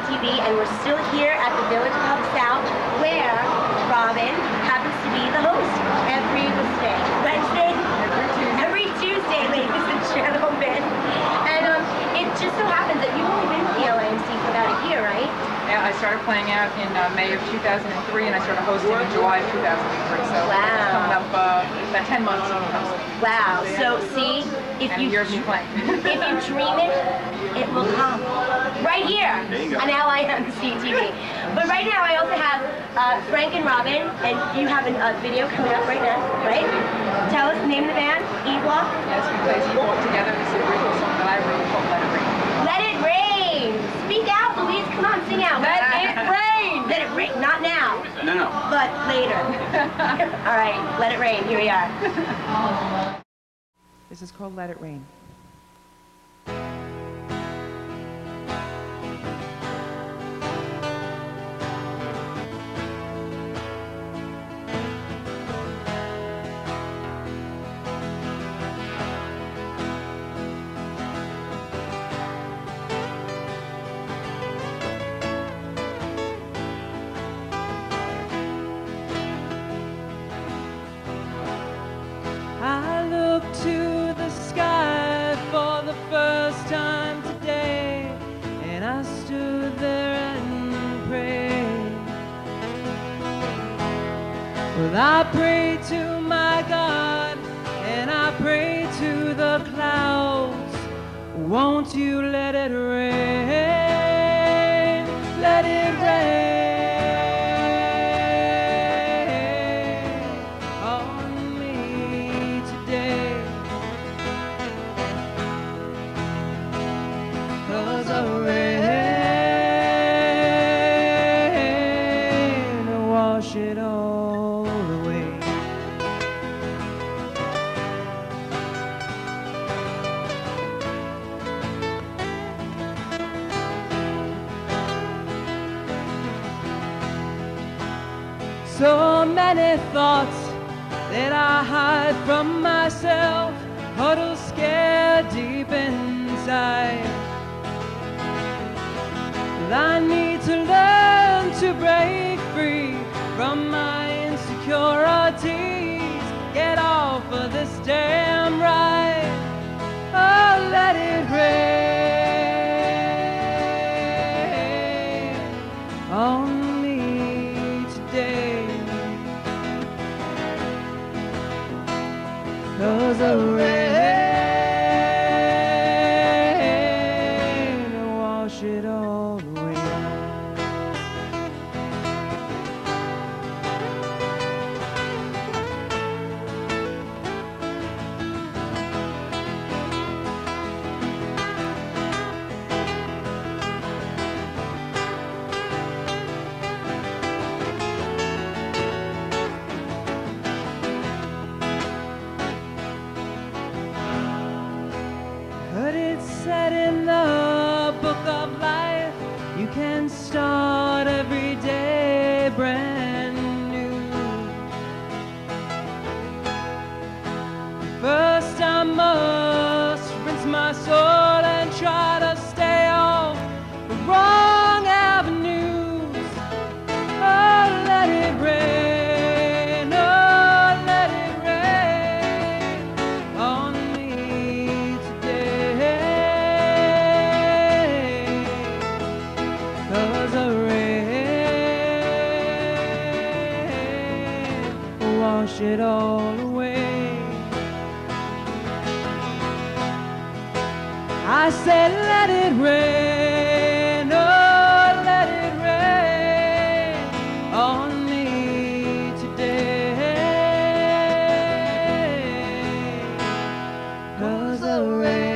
TV, and we're still here at the Village Pub South, where Robin happens to be the host every Wednesday, every Tuesday, ladies and gentlemen. And it just so happens that you've only been with the LAMC for about a year, right? Yeah, I started playing out in May of 2003, and I started hosting in July of 2003. So wow. It's coming up about 10 months of hosting. Wow. So see, if you dream it, it will come. Right here on LAMC TV. But right now, I also have Frank and Robin, and you have a video coming up right now, right? Tell us the name of the band, EveWalk. Yes, we play EveWalk together. This is a original song that I wrote called Let It Rain. Let it rain! Speak out, Louise. Come on, sing out. Let it rain! Let it rain. Not now. No. But later. All right, let it rain. Here we are. This is called Let It Rain. I look to the sky for the first time today, and I stood there and prayed. Well, I prayed to my God, and I prayed to the clouds. Won't you let it rain? Let it rain. It all away. So many thoughts that I hide from myself, huddle scared deep inside. Well, I need to learn to break free from my insecurities, get off of this damn ride. Oh, let it rain on me today. 'Cause the rain will wash it all away. But it's said in the book of life, you can start every day brand new. First I must rinse my soul and try to stay off the wrong avenues. Oh, let it rain, oh, let it rain on me today. 'Cause the rain will wash it all away. I said let it rain, oh, let it rain on me today. 'Cause the rain